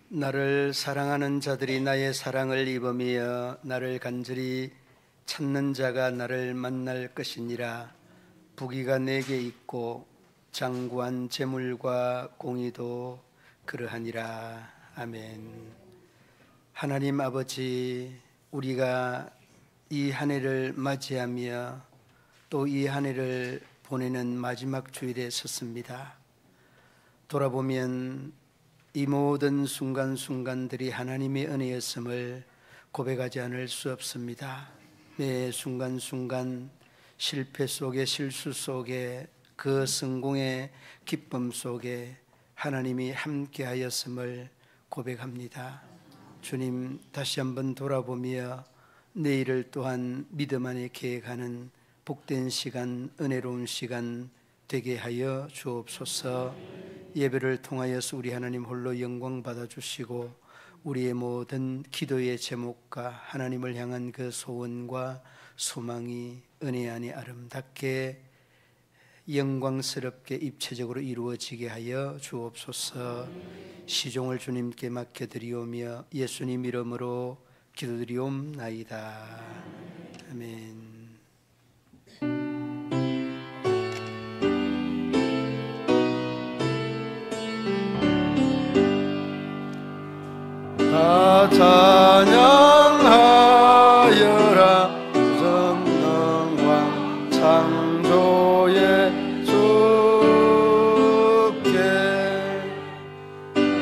나를 사랑하는 자들이 나의 사랑을 입으며 나를 간절히 찾는 자가 나를 만날 것이니라. 부귀가 내게 있고 장구한 재물과 공의도 그러하니라. 아멘. 하나님 아버지, 우리가 이 한 해를 맞이하며 또 이 한 해를 보내는 마지막 주일에 섰습니다. 돌아보면 이 모든 순간순간들이 하나님의 은혜였음을 고백하지 않을 수 없습니다. 매 순간순간 실패 속에, 실수 속에, 그 성공의 기쁨 속에 하나님이 함께하였음을 고백합니다. 주님, 다시 한번 돌아보며 내일을 또한 믿음 안에 계획하는 복된 시간, 은혜로운 시간 되게 하여 주옵소서. 예배를 통하여서 우리 하나님 홀로 영광 받아주시고 우리의 모든 기도의 제목과 하나님을 향한 그 소원과 소망이 은혜 안에 아름답게 영광스럽게 입체적으로 이루어지게 하여 주옵소서. 시종을 주님께 맡겨드리오며 예수님 이름으로 기도드리옵나이다. 아멘. 다 찬양하여라. 전능왕 창조의 주께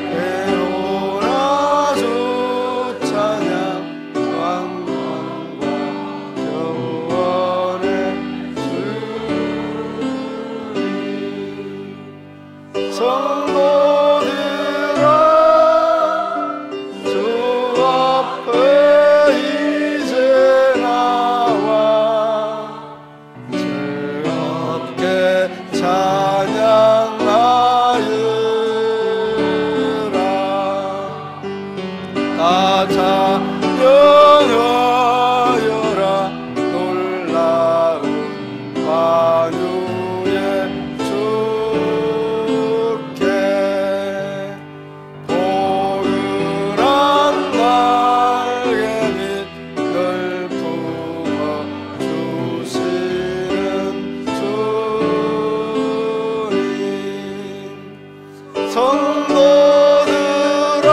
배우나 주 찬양. 왕왕과 영원의 주님. 성도들아 찬양하여라. 놀라운 만유의 주께 포근한 날개 및 널 품어주시는 주님. 성도들아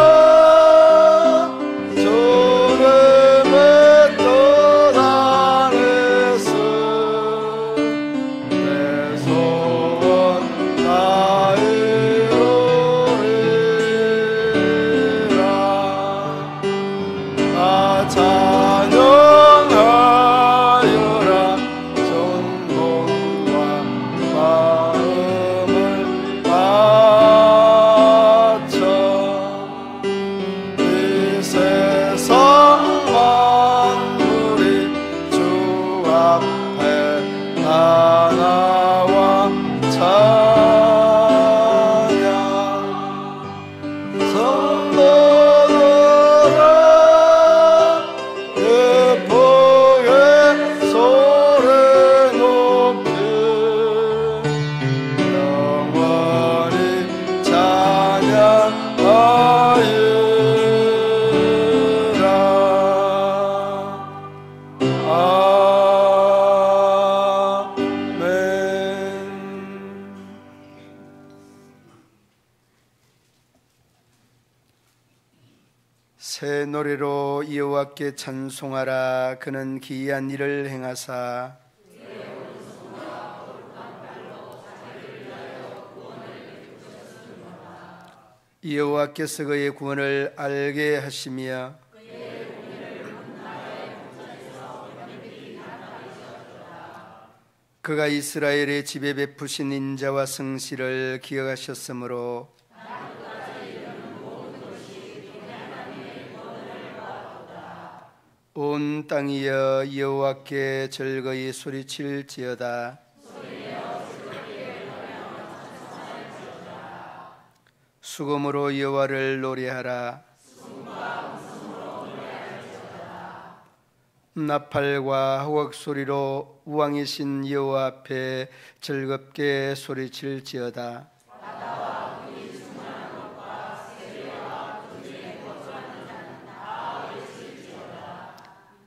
주름에 떠나네서 내 소원 다 이루리라. 다 찬양하여라. 전공과 마음을 바쳐 이 세상 만물이 주 앞에 하나와 찬양. 성도들아 예쁘게 소리 높이 영원히 찬양하여라. 아멘. 새 노래로 여호와께 찬송하라. 그는 기이한 일을 행하사 여호와께서 그의 구원을 알게 하시며 그가 이스라엘의 집에 베푸신 인자와 성실을 기억하셨으므로 온 땅이여 여호와께 즐거이 소리칠지어다. 수금으로 여호와를 노래하라. 나팔과 호각 소리로 우왕이신 여호와 앞에 즐겁게 소리칠지어다. 바다와 그의 충만한 것과 세계와 그의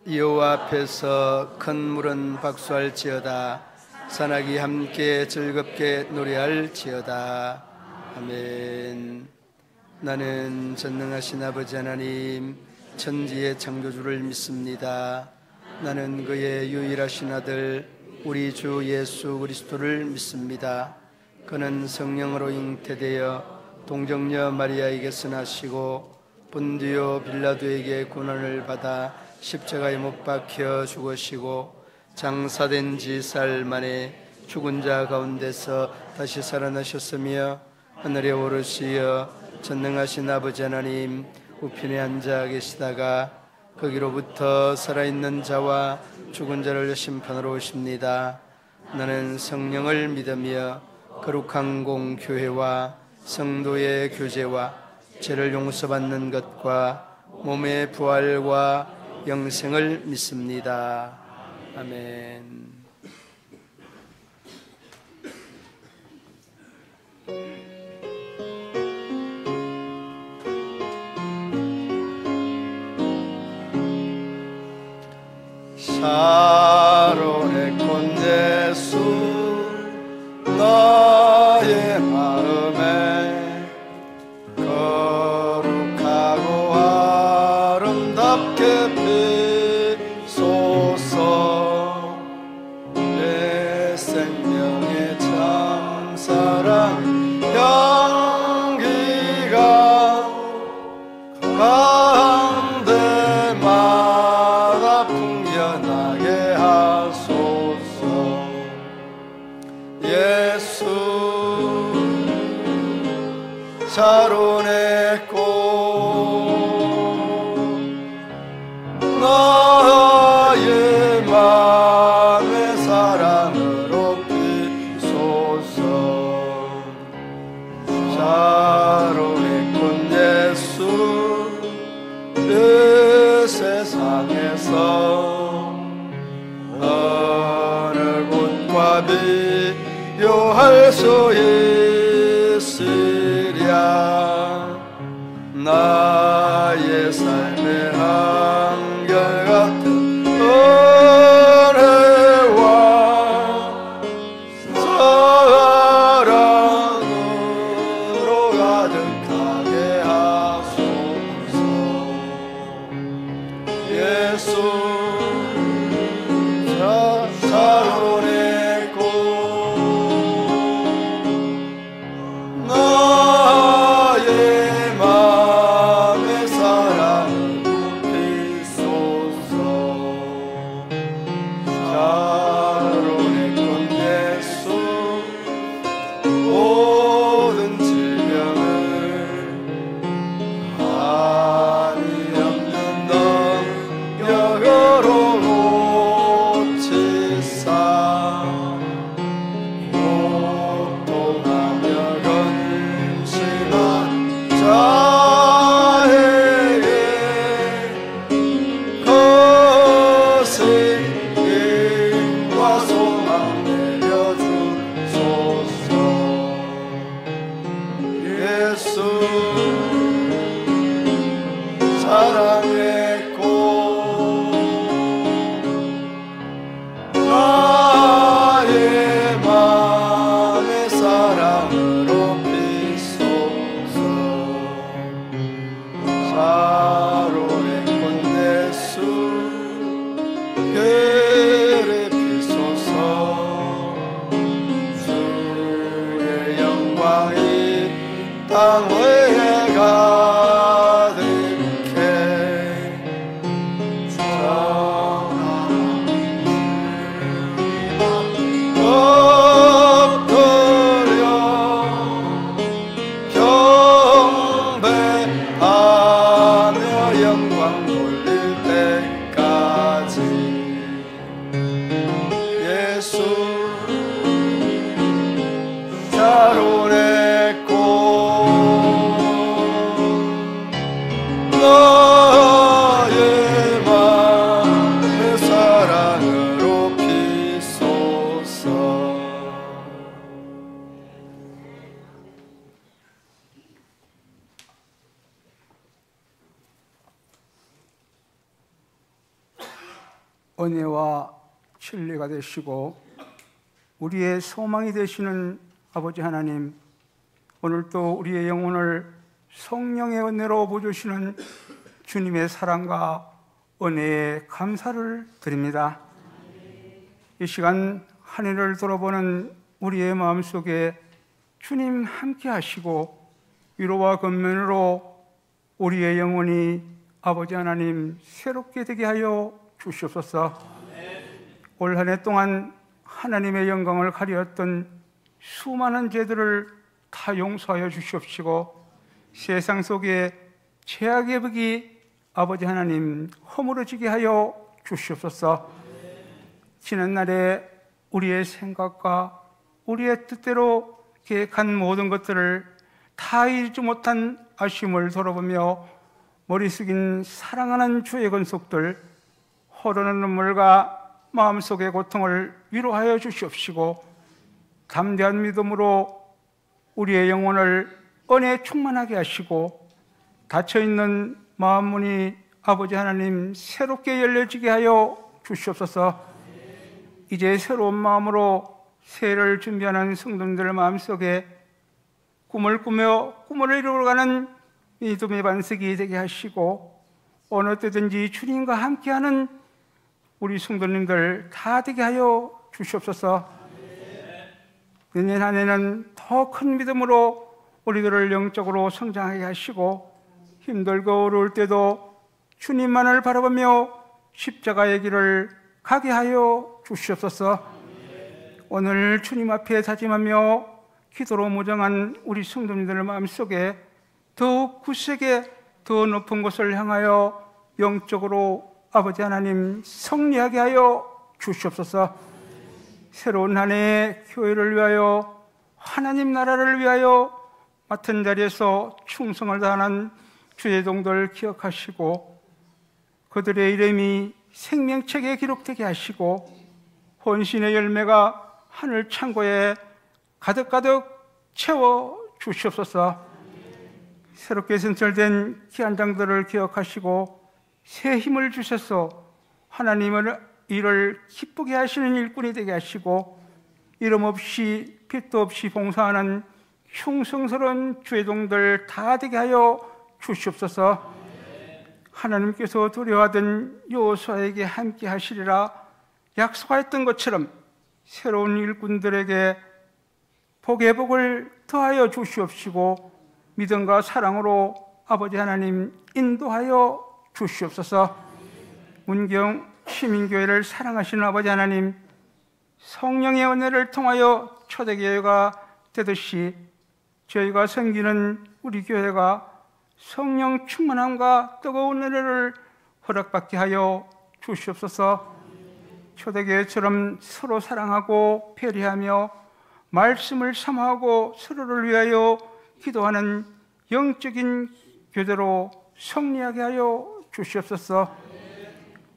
여호와 앞에서 큰 물은 박수할지어다. 산악이 함께 즐겁게 노래할지어다. 아멘. 나는 전능하신 아버지 하나님 천지의 창조주를 믿습니다. 나는 그의 유일하신 아들 우리 주 예수 그리스도를 믿습니다. 그는 성령으로 잉태되어 동정녀 마리아에게서 나시고 본디오 빌라도에게 고난을 받아 십자가에 못 박혀 죽으시고 장사된 지 사흘 만에 죽은 자 가운데서 다시 살아나셨으며 하늘에 오르시어 전능하신 아버지 하나님 우편에 앉아 계시다가 거기로부터 살아있는 자와 죽은 자를 심판하러 오십니다. 나는 성령을 믿으며 거룩한 공교회와 성도의 교제와 죄를 용서받는 것과 몸의 부활과 영생을 믿습니다. 아멘. 샤론의 꽃 예수 나의 마음에 거룩하고 아름답게 피소서. 내 생명의 참사랑 향기가 가운데마다 풍겨나게 하소서. 예수 샤론의 꽃 나의 맘의 사랑으로 피소서. 샤론의 꽃 예수 이 세상에서 어느 곳과 비교할 수 있으랴. 나의 삶의 한결같은 은혜와 사랑으로 가득하게 하소서. 예수 샤론의 꽃 나의 맘의 사랑으로 피소서. 샤론의 꽃 예수 모든 질병을 한이 없는 능력으로 고치사 고통하며 근심한 자에게 거센 힘과 소망 내려주소서. 예수 사랑의 꽃 나의 맘의 사랑으로 피소서. 샤론의 꽃 예수 그를 피소서. 주의 영광이 땅 위에 가득해 엎드려 경배하며 영광 돌릴 때까지. 예수 샤론의 꽃 은혜와 진리가 되시고 우리의 소망이 되시는 아버지 하나님, 오늘도 우리의 영혼을 성령의 은혜로 부어주시는 주님의 사랑과 은혜에 감사를 드립니다. 이 시간 한 해를 돌아보는 우리의 마음속에 주님 함께 하시고 위로와 권면으로 우리의 영혼이 아버지 하나님 새롭게 되게 하여 주시옵소서. 올 한 해 동안 하나님의 영광을 가리었던 수많은 죄들을 다 용서하여 주시옵시고 세상 속에 죄악의 벽이 아버지 하나님 허물어지게 하여 주시옵소서. 지난 날에 우리의 생각과 우리의 뜻대로 계획한 모든 것들을 다 이루지 못한 아쉬움을 돌아보며 머리 숙인 사랑하는 주의 권속들, 흐르는 눈물과 마음속의 고통을 위로하여 주시옵시고 담대한 믿음으로 우리의 영혼을 은혜에 충만하게 하시고 닫혀있는 마음 문이 아버지 하나님 새롭게 열려지게 하여 주시옵소서. 이제 새로운 마음으로 새해를 준비하는 성도님들 마음속에 꿈을 꾸며 꿈을 이루어가는 믿음의 반석이 되게 하시고 어느 때든지 주님과 함께하는 우리 성도님들 다 되게 하여 주시옵소서. 내년 한 해는 더 큰 믿음으로 우리들을 영적으로 성장하게 하시고 힘들고 어려울 때도 주님만을 바라보며 십자가의 길을 가게 하여 주시옵소서. 오늘 주님 앞에 다짐하며 기도로 무장한 우리 성도님들 마음속에 더욱 굳세게 더 높은 곳을 향하여 영적으로 아버지 하나님 승리하게 하여 주시옵소서. 새로운 한 해의 교회를 위하여 하나님 나라를 위하여 맡은 자리에서 충성을 다하는 주의 종들 기억하시고 그들의 이름이 생명책에 기록되게 하시고 헌신의 열매가 하늘 창고에 가득가득 채워 주시옵소서. 새롭게 선출된 기한장들을 기억하시고 새 힘을 주셔서 하나님의 일을 기쁘게 하시는 일꾼이 되게 하시고 이름 없이 빛도 없이 봉사하는 흉성스러운 주의 종들 다 되게 하여 주시옵소서. 하나님께서 두려워하던 여호수아에게 함께 하시리라 약속하였던 것처럼 새로운 일꾼들에게 복의 복을 더하여 주시옵시고 믿음과 사랑으로 아버지 하나님 인도하여 주시옵소서. 문경 시민교회를 사랑하시는 아버지 하나님, 성령의 은혜를 통하여 초대교회가 되듯이 저희가 섬기는 우리 교회가 성령 충만함과 뜨거운 은혜를 허락받게 하여 주시옵소서. 초대교회처럼 서로 사랑하고 배려하며 말씀을 사모하고 서로를 위하여 기도하는 영적인 교대로 승리하게 하여 주시옵소서.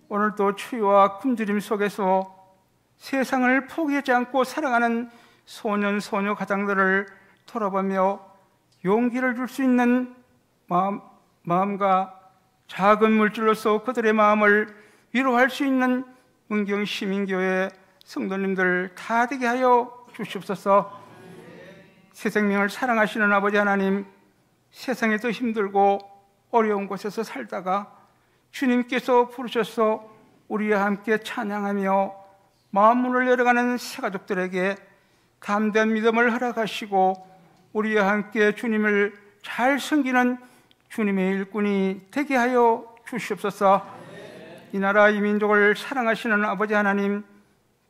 오늘도 추위와 굶주림 속에서 세상을 포기하지 않고 살아가는 소년 소녀 가장들을 돌아보며 용기를 줄 수 있는 마음과 작은 물질로서 그들의 마음을 위로할 수 있는 문경 시민교회 성도님들 다 되게 하여 주시옵소서. 새 생명을 사랑하시는 아버지 하나님, 세상에서 힘들고 어려운 곳에서 살다가 주님께서 부르셔서 우리와 함께 찬양하며 마음문을 열어가는 새가족들에게 담대한 믿음을 허락하시고 우리와 함께 주님을 잘 섬기는 주님의 일꾼이 되게 하여 주시옵소서. 이 나라 이 민족을 사랑하시는 아버지 하나님,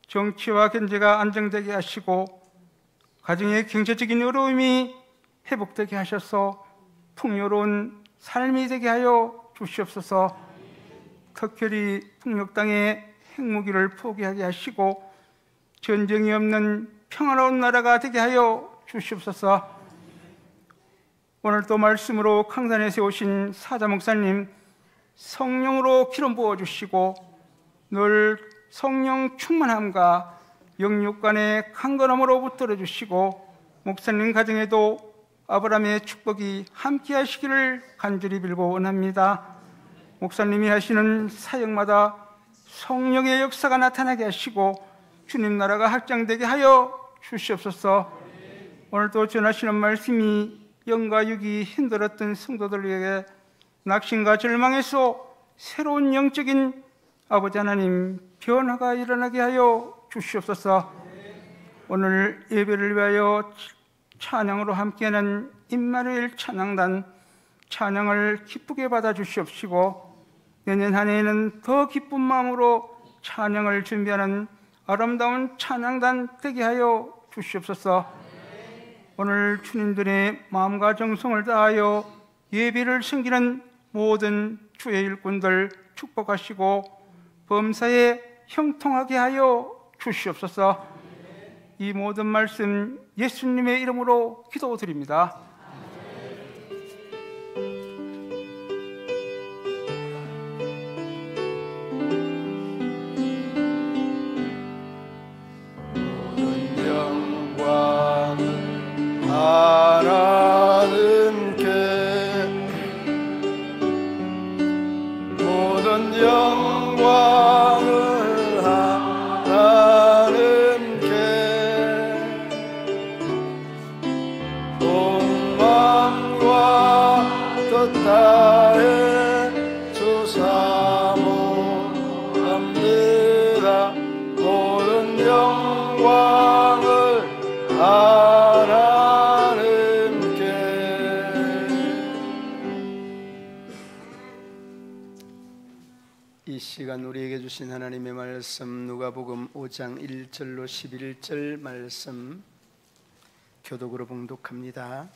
정치와 경제가 안정되게 하시고 가정의 경제적인 어려움이 회복되게 하셔서 풍요로운 삶이 되게 하여 주시옵소서. 특별히 북녘 땅의 핵무기를 포기하게 하시고 전쟁이 없는 평화로운 나라가 되게 하여 주시옵소서. 오늘도 말씀으로 강단에 세우신 사자 목사님 성령으로 기름 부어주시고 늘 성령 충만함과 영육간의 강건함으로 붙들어 주시고 목사님 가정에도 아브라함의 축복이 함께 하시기를 간절히 빌고 원합니다. 목사님이 하시는 사역마다 성령의 역사가 나타나게 하시고 주님 나라가 확장되게 하여 주시옵소서. 오늘도 전하시는 말씀이 영과 육이 힘들었던 성도들에게 낙심과 절망에서 새로운 영적인 아버지 하나님 변화가 일어나게 하여 주시옵소서. 오늘 예배를 위하여 찬양으로 함께하는 임마누엘 찬양단 찬양을 기쁘게 받아 주시옵시고, 내년 한 해에는 더 기쁜 마음으로 찬양을 준비하는 아름다운 찬양단 되게 하여 주시옵소서. 오늘 주님들의 마음과 정성을 다하여 예배를 섬기는 모든 주의 일꾼들 축복하시고 범사에 형통하게 하여 주시옵소서. 이 모든 말씀 예수님의 이름으로 기도드립니다. 하나님께 모든 영광을 하나님께 온 마음과 뜻 다해 주사모합니다. 모든 영광을 이 시간 우리에게 주신 하나님의 말씀 누가복음 5장 1절로 11절 말씀 교독으로 봉독합니다.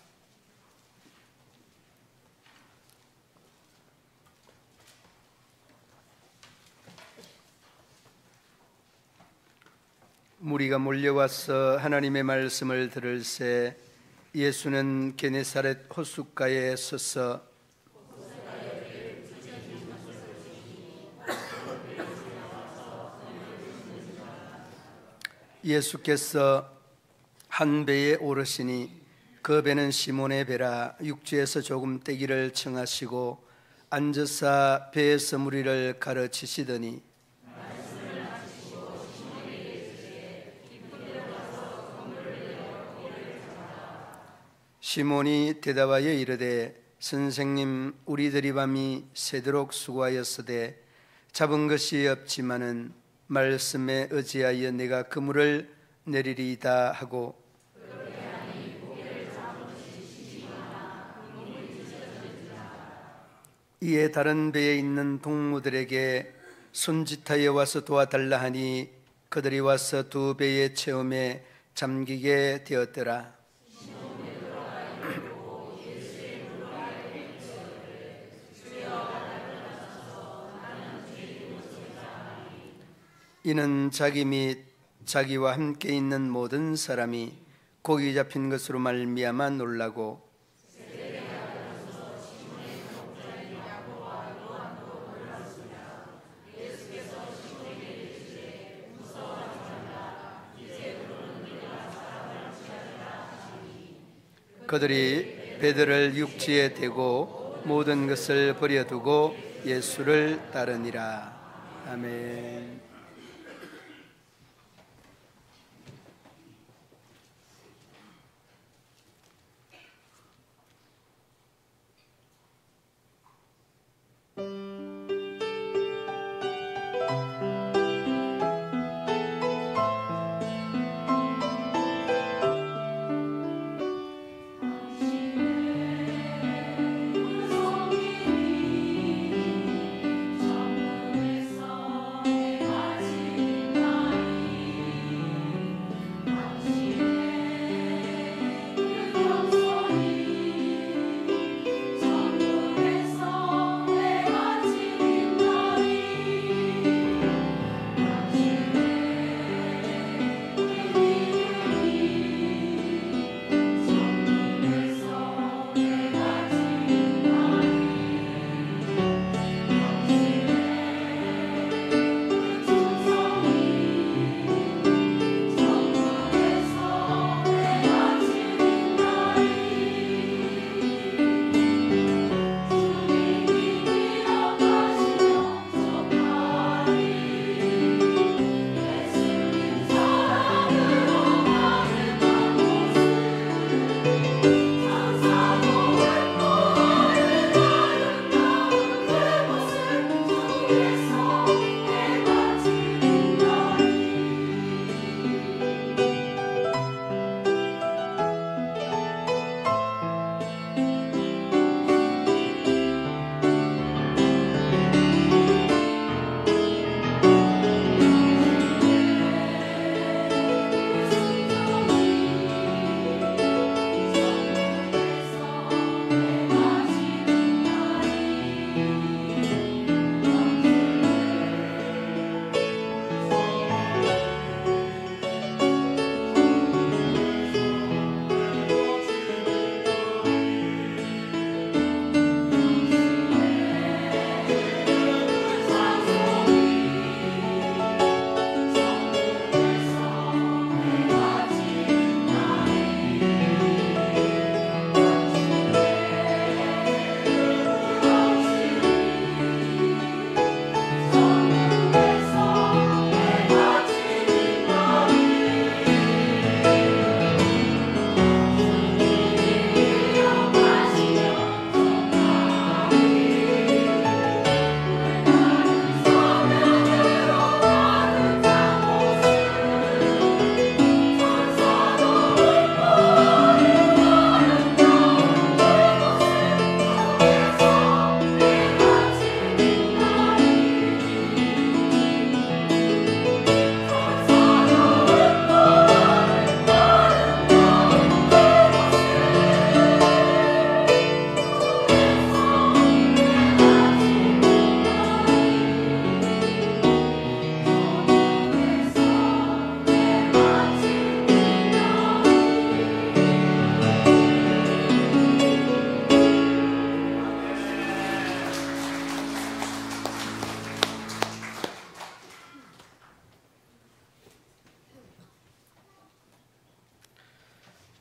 무리가 몰려와서 하나님의 말씀을 들을새 예수는 게네사렛 호숫가에 서서 예수께서 한 배에 오르시니 그 배는 시몬의 배라. 육지에서 조금 떼기를 청하시고 앉으사 배에서 무리를 가르치시더니 시몬이 대답하여 이르되 선생님, 우리들이 밤이 새도록 수고하였으되 잡은 것이 없지만은 말씀에 의지하여 내가 그물을 내리리이다 하고 이에 다른 배에 있는 동무들에게 손짓하여 와서 도와달라 하니 그들이 와서 두 배의 체험에 잠기게 되었더라. 이는 자기 및 자기와 함께 있는 모든 사람이 고기 잡힌 것으로 말미암아 놀라고 그들이 배들을 육지에 대고 모든 것을 버려두고 예수를 따르니라. 아멘.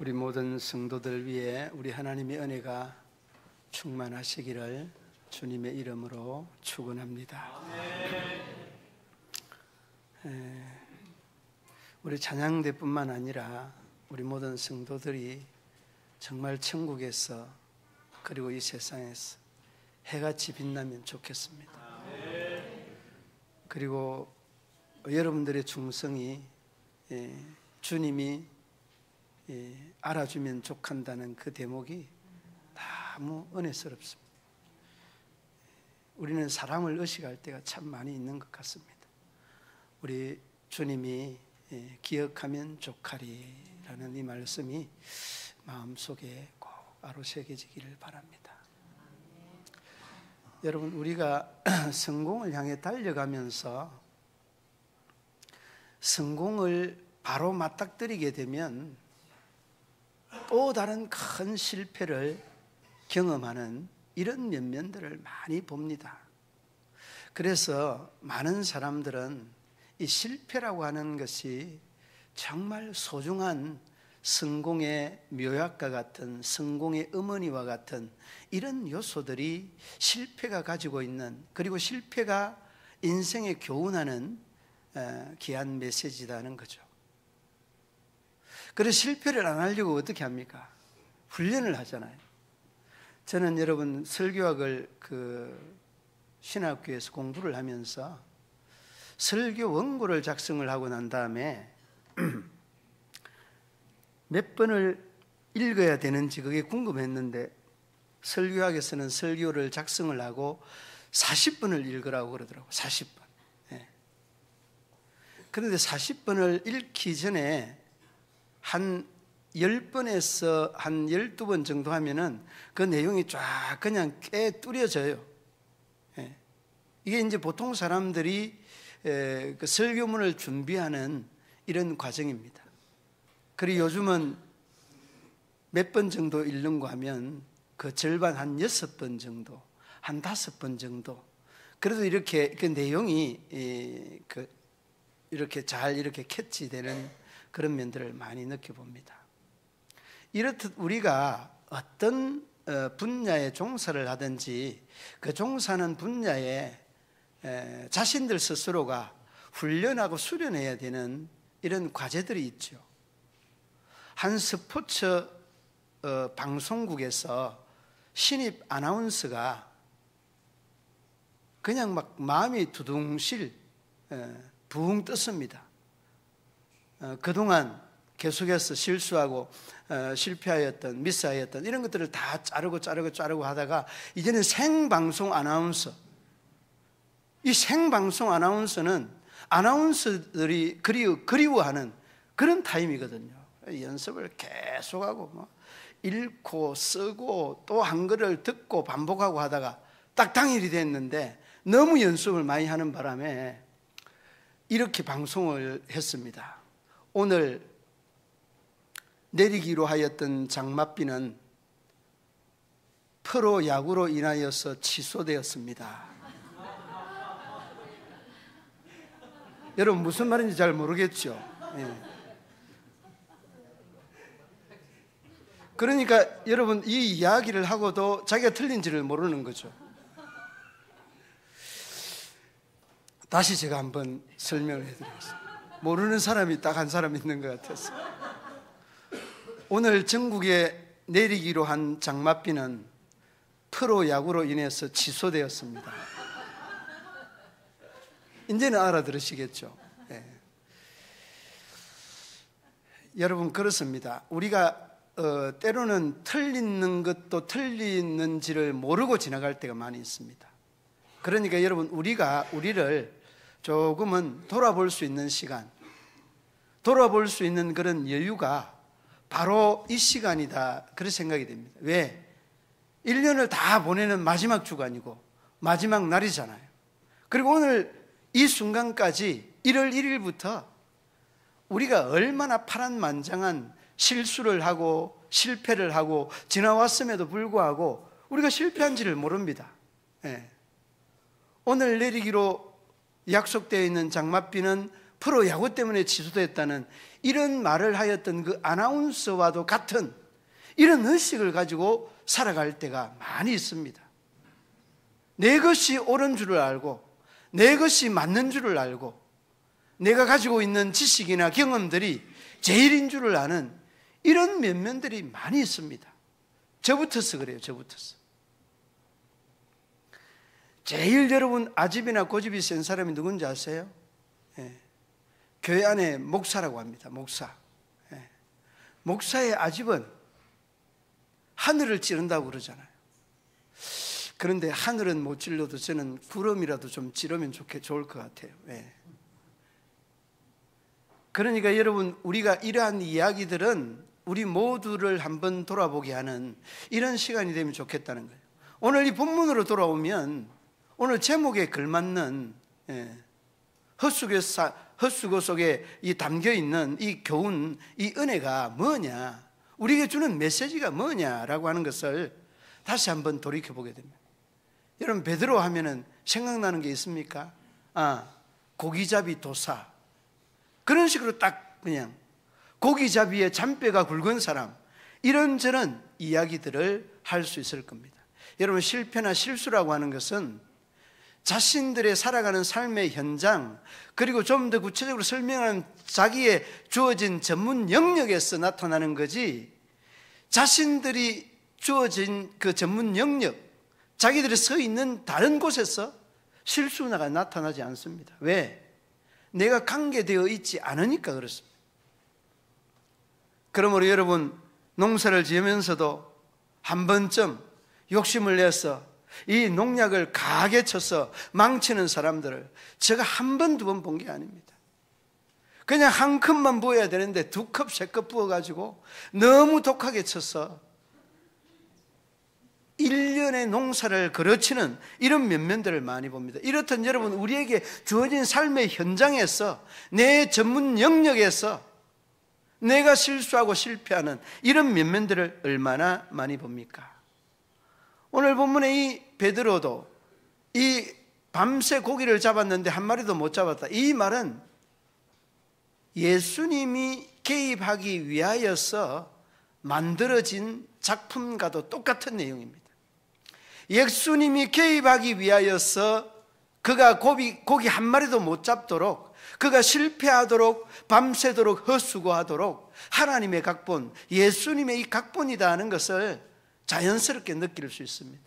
우리 모든 성도들 위해 우리 하나님의 은혜가 충만하시기를 주님의 이름으로 축원합니다. 우리 찬양대뿐만 아니라 우리 모든 성도들이 정말 천국에서 그리고 이 세상에서 해같이 빛나면 좋겠습니다. 그리고 여러분들의 중성이 주님이 알아주면 족한다는 그 대목이 너무 은혜스럽습니다. 우리는 사람을 의식할 때가 참 많이 있는 것 같습니다. 우리 주님이 기억하면 족하리라는 이 말씀이 마음속에 꼭 아로새겨지기를 바랍니다. 여러분, 우리가 성공을 향해 달려가면서 성공을 바로 맞닥뜨리게 되면 또 다른 큰 실패를 경험하는 이런 면면들을 많이 봅니다. 그래서 많은 사람들은 이 실패라고 하는 것이 정말 소중한 성공의 묘약과 같은, 성공의 어머니와 같은 이런 요소들이 실패가 가지고 있는, 그리고 실패가 인생에 교훈하는 귀한 메시지라는 거죠. 그래서 실패를 안 하려고 어떻게 합니까? 훈련을 하잖아요. 저는 여러분 설교학을 신학교에서 공부를 하면서 설교 원고를 작성을 하고 난 다음에 몇 번을 읽어야 되는지 그게 궁금했는데, 설교학에서는 설교를 작성을 하고 40번을 읽으라고 그러더라고요. 40번. 그런데 40번을 읽기 전에 한 10번에서 한 12번 정도 하면은 그 내용이 쫙 그냥 뚜려져요. 이게 이제 보통 사람들이 그 설교문을 준비하는 이런 과정입니다. 그리고 요즘은 몇 번 정도 읽는고 하면 그 절반 한 6번 정도, 한 5번 정도. 그래도 이렇게 그 내용이 이렇게 잘 이렇게 캐치되는 그런 면들을 많이 느껴봅니다. 이렇듯 우리가 어떤 분야에 종사를 하든지 그 종사하는 분야에 자신들 스스로가 훈련하고 수련해야 되는 이런 과제들이 있죠. 한 스포츠 방송국에서 신입 아나운서가 그냥 막 마음이 두둥실 붕 떴습니다. 그동안 계속해서 실수하고 실패하였던, 미스하였던 이런 것들을 다 자르고 하다가 이제는 생방송 아나운서, 이 생방송 아나운서는 아나운서들이 그리워하는 그런 타임이거든요. 연습을 계속하고 읽고 쓰고 또 한글을 듣고 반복하고 하다가 딱 당일이 됐는데 너무 연습을 많이 하는 바람에 이렇게 방송을 했습니다. 오늘 내리기로 하였던 장맛비는 프로야구로 인하여서 취소되었습니다. 여러분 무슨 말인지 잘 모르겠죠? 그러니까 여러분 이 이야기를 하고도 자기가 틀린지를 모르는 거죠. 다시 제가 한번 설명을 해드리겠습니다. 모르는 사람이 딱 한 사람 있는 것 같아서. 오늘 전국에 내리기로 한 장맛비는 프로야구로 인해서 취소되었습니다. 이제는 알아들으시겠죠? 여러분 그렇습니다. 우리가 때로는 틀리는 것도 틀리는지를 모르고 지나갈 때가 많이 있습니다. 그러니까 여러분 우리를 조금은 돌아볼 수 있는 시간, 돌아볼 수 있는 그런 여유가 바로 이 시간이다, 그런 생각이 됩니다. 왜? 1년을 다 보내는 마지막 주간이고 마지막 날이잖아요. 그리고 오늘 이 순간까지 1월 1일부터 우리가 얼마나 파란만장한 실수를 하고 실패를 하고 지나왔음에도 불구하고 우리가 실패한지를 모릅니다. 오늘 내리기로 약속되어 있는 장맛비는 프로야구 때문에 취소됐다는 이런 말을 하였던 그 아나운서와도 같은 이런 의식을 가지고 살아갈 때가 많이 있습니다. 내 것이 옳은 줄을 알고 내 것이 맞는 줄을 알고 내가 가지고 있는 지식이나 경험들이 제일인 줄을 아는 이런 면면들이 많이 있습니다. 저부터서 그래요. 저부터서. 제일 여러분 아집이나 고집이 센 사람이 누군지 아세요? 예. 교회 안에 목사라고 합니다. 목사. 예. 목사의 아집은 하늘을 찌른다고 그러잖아요. 그런데 하늘은 못 찔러도 저는 구름이라도 좀 찌르면 좋을 것 같아요. 예. 그러니까 여러분, 우리가 이러한 이야기들은 우리 모두를 한번 돌아보게 하는 이런 시간이 되면 좋겠다는 거예요. 오늘 이 본문으로 돌아오면 오늘 제목에 걸맞는 헛수고 속에 이 담겨있는 이 교훈, 이 은혜가 뭐냐, 우리에게 주는 메시지가 뭐냐라고 하는 것을 다시 한번 돌이켜보게 됩니다. 여러분, 베드로 하면은 생각나는 게 있습니까? 고기잡이 도사, 그런 식으로 딱 그냥 고기잡이의 잔뼈가 굵은 사람, 이런저런 이야기들을 할 수 있을 겁니다. 여러분, 실패나 실수라고 하는 것은 자신들의 살아가는 삶의 현장, 그리고 좀 더 구체적으로 설명하는 자기의 주어진 전문 영역에서 나타나는 거지, 자신들이 주어진 그 전문 영역, 자기들이 서 있는 다른 곳에서 실수가 나타나지 않습니다. 왜? 내가 관계되어 있지 않으니까 그렇습니다. 그러므로 여러분, 농사를 지으면서도 한 번쯤 욕심을 내서 이 농약을 가하게 쳐서 망치는 사람들을 제가 한 번, 두 번 본 게 아닙니다. 그냥 한 컵만 부어야 되는데 두 컵, 세 컵 부어가지고 너무 독하게 쳐서 1년의 농사를 거르치는 이런 면면들을 많이 봅니다. 이렇듯 여러분, 우리에게 주어진 삶의 현장에서, 내 전문 영역에서 내가 실수하고 실패하는 이런 면면들을 얼마나 많이 봅니까? 오늘 본문의 이 베드로도 이 밤새 고기를 잡았는데 한 마리도 못 잡았다, 이 말은 예수님이 개입하기 위하여서 만들어진 작품과도 똑같은 내용입니다. 예수님이 개입하기 위하여서 그가 고기 한 마리도 못 잡도록, 그가 실패하도록, 밤새도록 헛수고하도록 하나님의 각본, 예수님의 이 각본이다 하는 것을 자연스럽게 느낄 수 있습니다.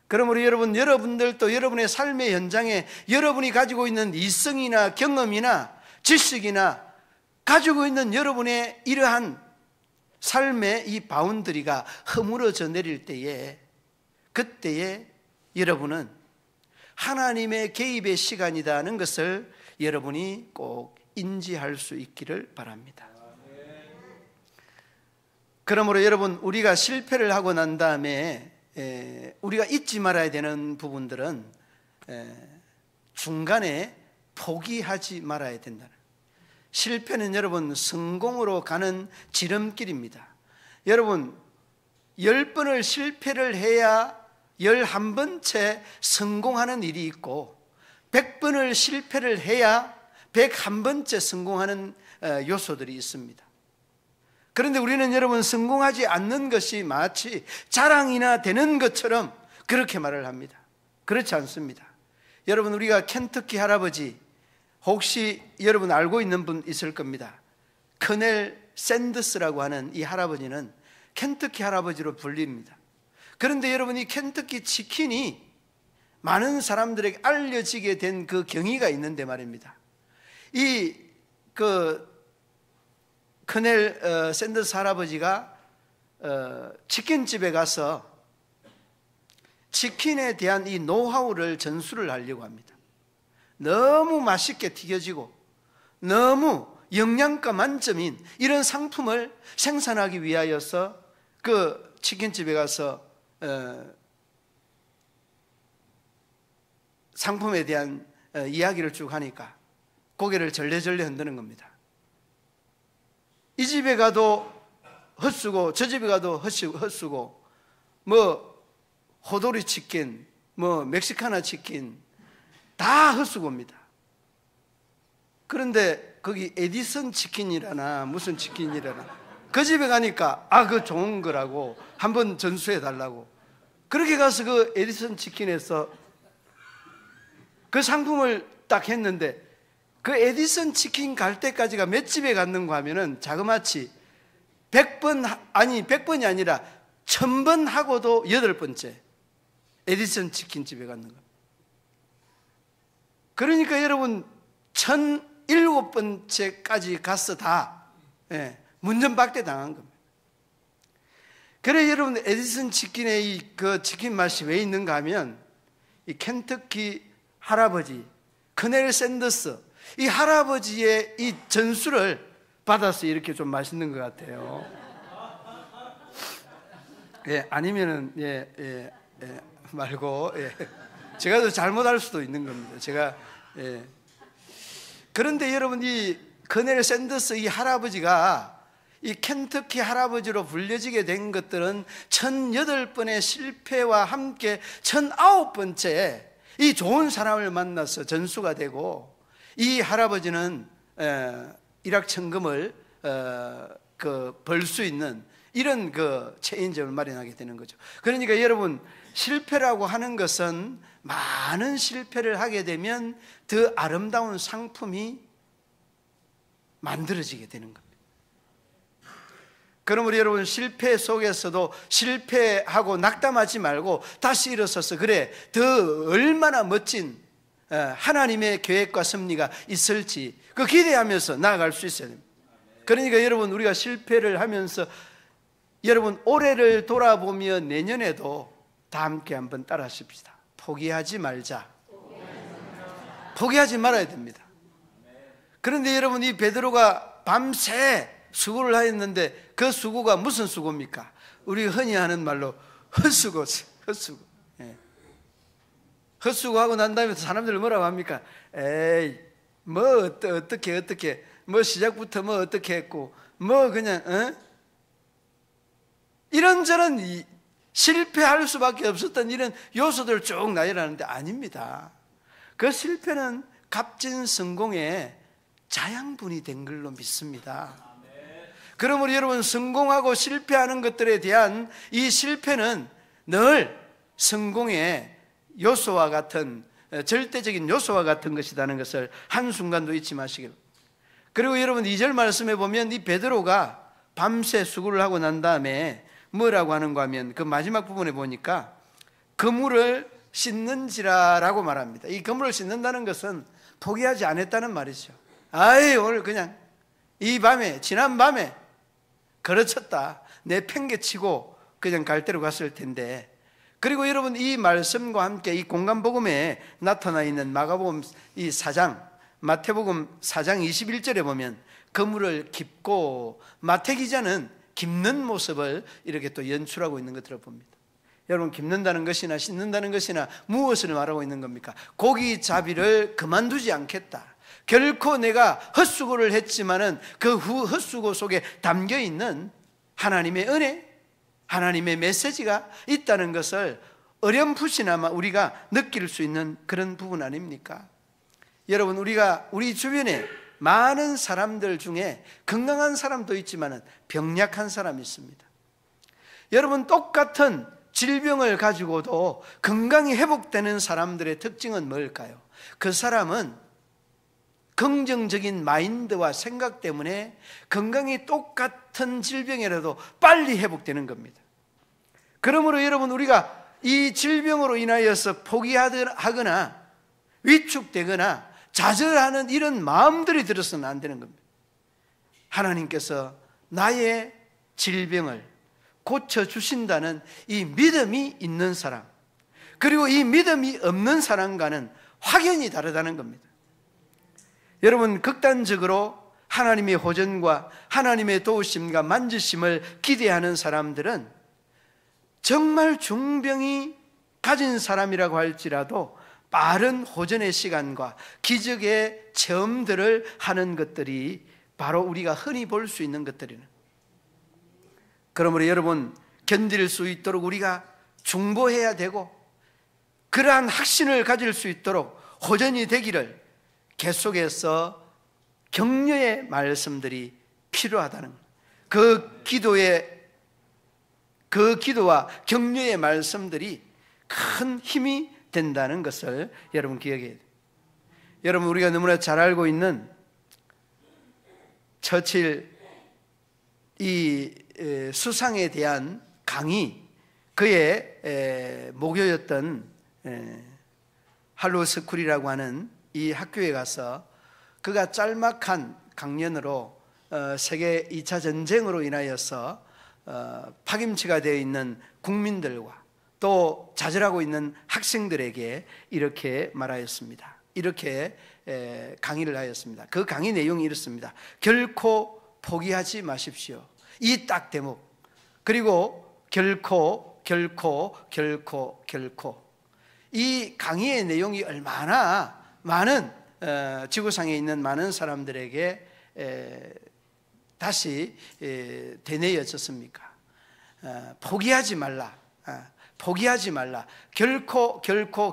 그러므로 여러분들도 여러분의 삶의 현장에 여러분이 가지고 있는 이성이나 경험이나 지식이나 가지고 있는 여러분의 이러한 삶의 이 바운더리가 허물어져 내릴 때에, 그때에 여러분은 하나님의 개입의 시간이다 하는 것을 여러분이 꼭 인지할 수 있기를 바랍니다. 그러므로 여러분, 우리가 실패를 하고 난 다음에 우리가 잊지 말아야 되는 부분들은 중간에 포기하지 말아야 된다는, 실패는 여러분 성공으로 가는 지름길입니다. 여러분, 10번을 실패를 해야 11번째 성공하는 일이 있고, 100번을 실패를 해야 101번째 성공하는 요소들이 있습니다. 그런데 우리는 여러분, 성공하지 않는 것이 마치 자랑이나 되는 것처럼 그렇게 말을 합니다. 그렇지 않습니다. 여러분, 우리가 켄터키 할아버지, 혹시 여러분 알고 있는 분 있을 겁니다. 커넬 샌더스라고 하는 이 할아버지는 켄터키 할아버지로 불립니다. 그런데 여러분, 이 켄터키 치킨이 많은 사람들에게 알려지게 된 그 경위가 있는데 말입니다. 커넬 샌더스 할아버지가 치킨집에 가서 치킨에 대한 이 노하우를 전수를 하려고 합니다. 너무 맛있게 튀겨지고 너무 영양가 만점인 이런 상품을 생산하기 위하여서 그 치킨집에 가서 상품에 대한 이야기를 쭉 하니까 고개를 절레절레 흔드는 겁니다. 이 집에 가도 헛수고 저 집에 가도 헛수고, 뭐 호도리 치킨, 뭐 멕시카나 치킨 다 헛수고입니다. 그런데 거기 에디슨 치킨이라나 무슨 치킨이라나 그 집에 가니까 그거 좋은 거라고 한번 전수해 달라고. 그렇게 가서 그 에디슨 치킨에서 그 상품을 딱 했는데, 그 에디슨 치킨 갈 때까지가 몇 집에 갔는가 하면은 자그마치 100번이 아니라 1000번 하고도 8번째 에디슨 치킨 집에 갔는 겁니다. 그러니까 여러분 1007번째까지 가서 다 문전박대 당한 겁니다. 그래 여러분, 에디슨 치킨의 그 치킨 맛이 왜 있는가 하면 이 켄터키 할아버지 커넬 샌더스, 이 할아버지의 이 전수를 받아서 이렇게 좀 맛있는 것 같아요. 아니면은 말고 제가 더 잘못할 수도 있는 겁니다. 제가 그런데 여러분, 이 커넬 샌더스 이 할아버지가 이 켄터키 할아버지로 불려지게 된 것들은 1008번의 실패와 함께 1009번째 이 좋은 사람을 만나서 전수가 되고, 이 할아버지는 일확천금을 벌 수 있는 이런 그 체인점을 마련하게 되는 거죠. 그러니까 여러분, 실패라고 하는 것은 많은 실패를 하게 되면 더 아름다운 상품이 만들어지게 되는 겁니다. 그러므로 여러분, 실패 속에서도 실패하고 낙담하지 말고 다시 일어서서 그래 더 얼마나 멋진 하나님의 계획과 섭리가 있을지 그 기대하면서 나아갈 수 있어야 됩니다. 그러니까 여러분, 우리가 실패를 하면서 여러분 올해를 돌아보며 내년에도 다 함께 한번 따라하십시다. 포기하지 말자. 포기하지 말아야 됩니다. 그런데 여러분, 이 베드로가 밤새 수고를 하였는데 그 수고가 무슨 수고입니까? 우리 흔히 하는 말로 헛수고. 헛수고하고 난 다음에 사람들 뭐라고 합니까? 에이, 뭐 어떻게 뭐 시작부터 뭐 어떻게 했고 뭐 그냥 이런저런 실패할 수밖에 없었던 이런 요소들을 쭉 나열하는데 아닙니다. 그 실패는 값진 성공의 자양분이 된 걸로 믿습니다. 그러므로 여러분, 성공하고 실패하는 것들에 대한 이 실패는 늘 성공의 요소와 같은, 절대적인 요소와 같은 것이라는 것을 한순간도 잊지 마시길. 그리고 여러분 2절 말씀에 보면 이 베드로가 밤새 수고를 하고 난 다음에 뭐라고 하는가 하면 그 마지막 부분에 보니까 그물을 씻는지라라고 말합니다. 이 그물을 씻는다는 것은 포기하지 않았다는 말이죠. 오늘 그냥 이 밤에, 지난 밤에 걸어쳤다, 내 팽개치고 그냥 갈 데로 갔을 텐데. 그리고 여러분, 이 말씀과 함께 이 공간복음에 나타나 있는 마가복음 이 4장, 마태복음 4장 21절에 보면 그물을 깁고, 마태 기자는 깁는 모습을 이렇게 또 연출하고 있는 것들을 봅니다. 여러분, 깁는다는 것이나 씻는다는 것이나 무엇을 말하고 있는 겁니까? 고기 잡이를 그만두지 않겠다. 결코 내가 헛수고를 했지만은 그 헛수고 속에 담겨 있는 하나님의 은혜, 하나님의 메시지가 있다는 것을 어렴풋이나마 우리가 느낄 수 있는 그런 부분 아닙니까? 여러분, 우리 주변에 많은 사람들 중에 건강한 사람도 있지만은 병약한 사람이 있습니다. 여러분, 똑같은 질병을 가지고도 건강이 회복되는 사람들의 특징은 뭘까요? 그 사람은 긍정적인 마인드와 생각 때문에 건강이 똑같은 질병이라도 빨리 회복되는 겁니다. 그러므로 여러분, 우리가 이 질병으로 인하여서 포기하거나 위축되거나 좌절하는 이런 마음들이 들어서는 안 되는 겁니다. 하나님께서 나의 질병을 고쳐주신다는 이 믿음이 있는 사람, 그리고 이 믿음이 없는 사람과는 확연히 다르다는 겁니다. 여러분, 극단적으로 하나님의 호전과 하나님의 도우심과 만지심을 기대하는 사람들은 정말 중병이 가진 사람이라고 할지라도 빠른 호전의 시간과 기적의 체험들을 하는 것들이 바로 우리가 흔히 볼 수 있는 것들이는. 그러므로 여러분, 견딜 수 있도록 우리가 중보해야 되고, 그러한 확신을 가질 수 있도록 호전이 되기를 계속해서 격려의 말씀들이 필요하다는 그 기도와 격려의 말씀들이 큰 힘이 된다는 것을 여러분 기억해야 돼요. 여러분, 우리가 너무나 잘 알고 있는 처칠 이 수상에 대한 강의, 그의 모교였던 할로우스쿨이라고 하는 이 학교에 가서 그가 짤막한 강연으로 세계 2차 전쟁으로 인하여서 파김치가 되어 있는 국민들과 또 좌절하고 있는 학생들에게 이렇게 말하였습니다. 이렇게 강의를 하였습니다. 그 강의 내용이 이렇습니다. 결코 포기하지 마십시오. 이 딱 대목. 그리고 결코 이 강의의 내용이 얼마나 많은 지구상에 있는 많은 사람들에게 다시 되뇌어졌습니까? 포기하지 말라. 포기하지 말라. 결코라고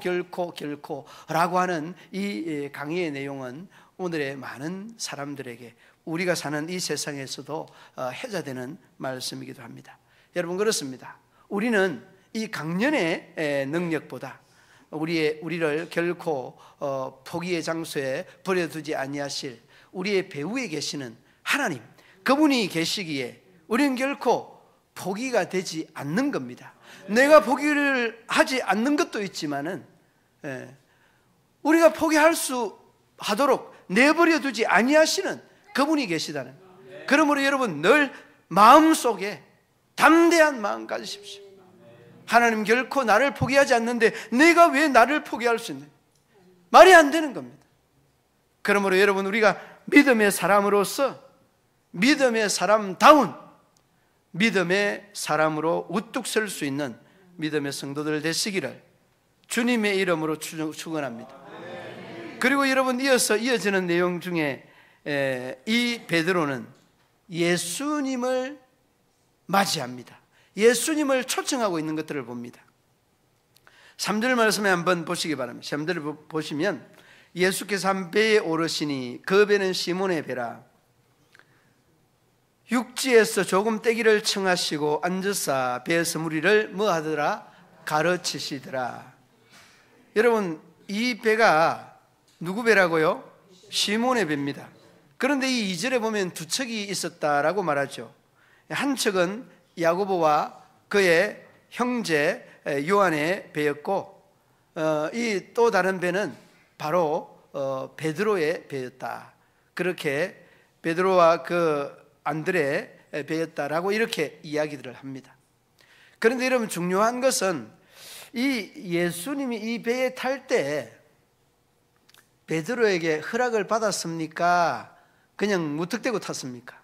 하는 이 강의의 내용은 오늘의 많은 사람들에게, 우리가 사는 이 세상에서도 해자되는 말씀이기도 합니다. 여러분, 그렇습니다. 우리는 이 강연의 능력보다 우리를 결코 포기의 장소에 버려두지 아니하실 우리의 배후에 계시는 하나님, 그분이 계시기에 우리는 결코 포기가 되지 않는 겁니다. 내가 포기를 하지 않는 것도 있지만은 우리가 포기할 수 하도록 내버려 두지 아니하시는 그분이 계시다는, 그러므로 여러분 늘 마음속에 담대한 마음 가지십시오. 하나님 결코 나를 포기하지 않는데 내가 왜 나를 포기할 수 있는, 말이 안 되는 겁니다. 그러므로 여러분, 우리가 믿음의 사람으로서 믿음의 사람다운 믿음의 사람으로 우뚝 설 수 있는 믿음의 성도들 되시기를 주님의 이름으로 축원합니다. 그리고 여러분, 이어지는 내용 중에 이 베드로는 예수님을 맞이합니다. 예수님을 초청하고 있는 것들을 봅니다. 3절 말씀에 한번 보시기 바랍니다. 3절을 보시면 예수께서 한 배에 오르시니 그 배는 시몬의 배라. 육지에서 조금 떼기를 청하시고 앉으사 배에서 무리를 뭐 하더라? 가르치시더라. 여러분, 이 배가 누구 배라고요? 시몬의 배입니다. 그런데 이 2절에 보면 두 척이 있었다라고 말하죠. 한 척은 야고보와 그의 형제 요한의 배였고, 이 또 다른 배는 바로 베드로의 배였다. 그렇게 베드로와 그 안드레의 배였다라고 이렇게 이야기들을 합니다. 그런데 여러분, 중요한 것은 이 예수님이 이 배에 탈 때 베드로에게 허락을 받았습니까? 그냥 무턱대고 탔습니까?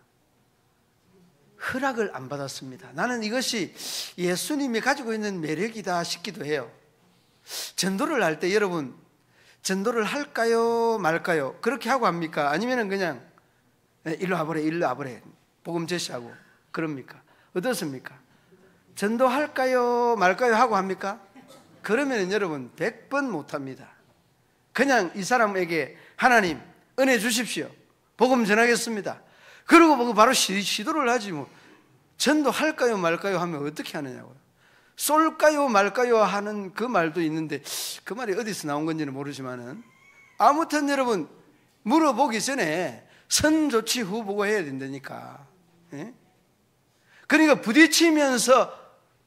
허락을 안 받았습니다. 나는 이것이 예수님이 가지고 있는 매력이다 싶기도 해요. 전도를 할 때 여러분, 전도를 할까요 말까요? 그렇게 하고 합니까? 아니면 그냥 일로 와보래 복음 제시하고 그럽니까? 어떻습니까? 전도할까요 말까요 하고 합니까? 그러면 여러분 100번 못합니다. 그냥 이 사람에게 하나님 은혜 주십시오, 복음 전하겠습니다, 그러고 바로 시도를 하지. 뭐 전도할까요 말까요 하면 어떻게 하느냐고요. 쏠까요 말까요 하는 그 말도 있는데 그 말이 어디서 나온 건지는 모르지만은 아무튼 여러분, 물어보기 전에 선조치 후보고 해야 된다니까. 그러니까 부딪히면서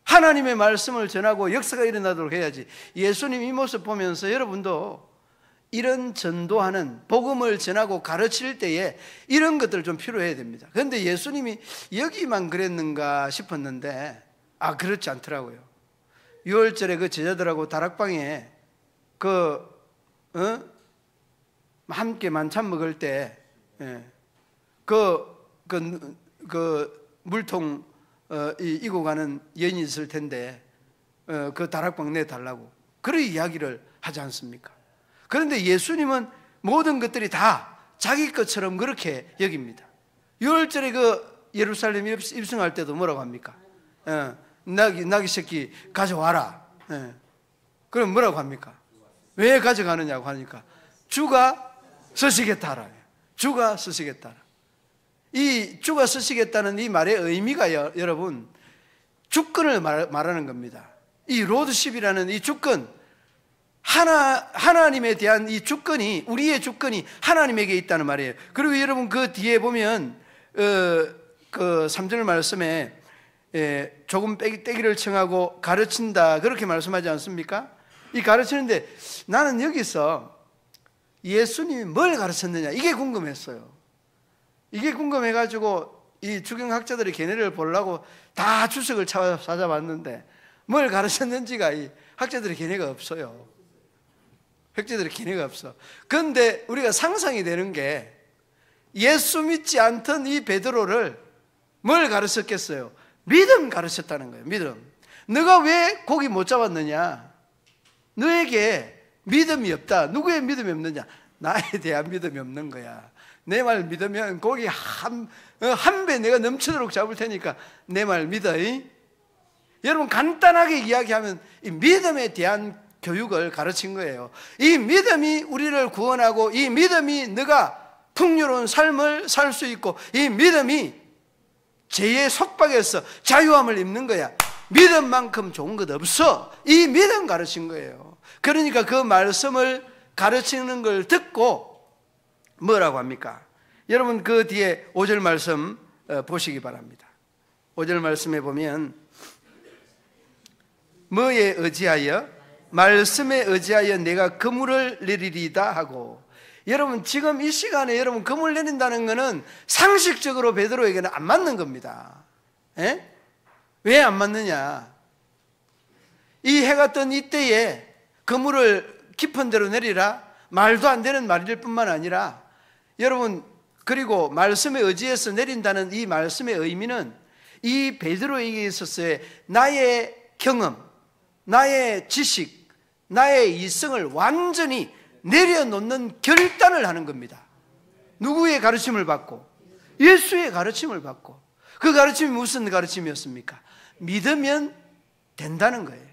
하나님의 말씀을 전하고 역사가 일어나도록 해야지. 예수님 이 모습 보면서 여러분도 이런 전도하는, 복음을 전하고 가르칠 때에 이런 것들 좀 필요해야 됩니다. 그런데 예수님이 여기만 그랬는가 싶었는데 그렇지 않더라고요. 6월절에 그 제자들하고 다락방에 함께 만찬 먹을 때 물통 이고 가는 여인이 있을 텐데 그 다락방 내달라고 그런 이야기를 하지 않습니까? 그런데 예수님은 모든 것들이 다 자기 것처럼 그렇게 여깁니다. 6월절에 그 예루살렘 입성할 때도 뭐라고 합니까? 나귀 새끼 가져와라. 그럼 뭐라고 합니까? 왜 가져가느냐고 하니까 주가 서시겠다 하라. 주가 쓰시겠다. 이 주가 쓰시겠다는 이 말의 의미가 여러분 주권을 말하는 겁니다. 이 로드십이라는 이 주권, 하나님에 대한 이 주권이, 우리의 주권이 하나님에게 있다는 말이에요. 그리고 여러분 그 뒤에 보면 그 3절 말씀에 조금 떼기를 청하고 가르친다 그렇게 말씀하지 않습니까? 이 가르치는데 나는 여기서 예수님이 뭘 가르쳤느냐 이게 궁금했어요. 이게 궁금해가지고 이 주경학자들이 걔네를 보려고 다 주석을 찾아봤는데 뭘 가르쳤는지가 이 학자들의 걔네가 없어요. 학자들의 걔네가 없어. 그런데 우리가 상상이 되는 게 예수 믿지 않던 이 베드로를 뭘 가르쳤겠어요? 믿음 가르쳤다는 거예요. 믿음. 너가 왜 고기 못 잡았느냐? 너에게 믿음이 없다. 누구의 믿음이 없느냐? 나에 대한 믿음이 없는 거야. 내 말 믿으면 고기 한 배 내가 넘치도록 잡을 테니까 내 말 믿어. 여러분 간단하게 이야기하면 이 믿음에 대한 교육을 가르친 거예요. 이 믿음이 우리를 구원하고 이 믿음이 너가 풍요로운 삶을 살 수 있고 이 믿음이 죄의 속박에서 자유함을 입는 거야. 믿음만큼 좋은 것 없어. 이 믿음 가르친 거예요. 그러니까 그 말씀을 가르치는 걸 듣고 뭐라고 합니까? 여러분 그 뒤에 5절 말씀 보시기 바랍니다. 5절 말씀에 보면 뭐에 의지하여? 말씀에 의지하여 내가 그물을 내리리다 하고, 여러분 지금 이 시간에 여러분 그물 내린다는 것은 상식적으로 베드로에게는 안 맞는 겁니다. 왜 안 맞느냐? 이 해가 뜬 이때에 그물을 깊은 데로 내리라 말도 안 되는 말일 뿐만 아니라 여러분 그리고 말씀에 의지해서 내린다는 이 말씀의 의미는 이 베드로에게 있어서의 나의 경험, 나의 지식, 나의 이성을 완전히 내려놓는 결단을 하는 겁니다. 누구의 가르침을 받고? 예수의 가르침을 받고. 그 가르침이 무슨 가르침이었습니까? 믿으면 된다는 거예요.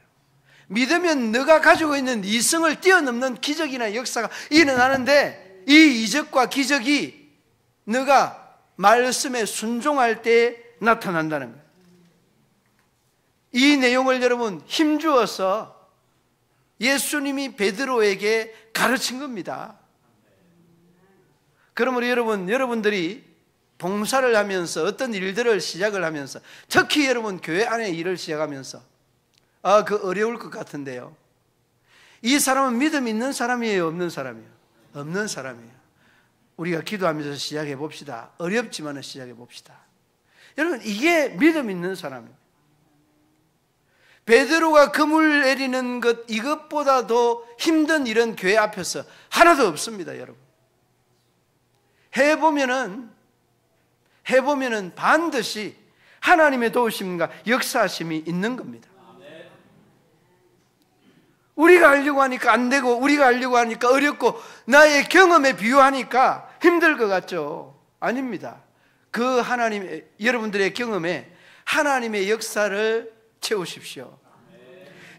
믿으면 너가 가지고 있는 이성을 뛰어넘는 기적이나 역사가 일어나는데 이 이적과 기적이 너가 말씀에 순종할 때 나타난다는 거예요. 이 내용을 여러분 힘주어서 예수님이 베드로에게 가르친 겁니다. 그러므로 여러분들이 봉사를 하면서 어떤 일들을 시작을 하면서 특히 여러분 교회 안에 일을 시작하면서 그 어려울 것 같은데요. 이 사람은 믿음 있는 사람이에요? 없는 사람이에요? 없는 사람이에요. 우리가 기도하면서 시작해 봅시다. 어렵지만 시작해 봅시다. 여러분 이게 믿음 있는 사람입니다. 베드로가 그물 내리는 것 이것보다 더 힘든 일은 교회 앞에서 하나도 없습니다. 여러분 해보면은 반드시 하나님의 도우심과 역사하심이 있는 겁니다. 우리가 하려고 하니까 안 되고 우리가 하려고 하니까 어렵고 나의 경험에 비유하니까 힘들 것 같죠? 아닙니다. 그 하나님, 여러분들의 경험에 하나님의 역사를 채우십시오.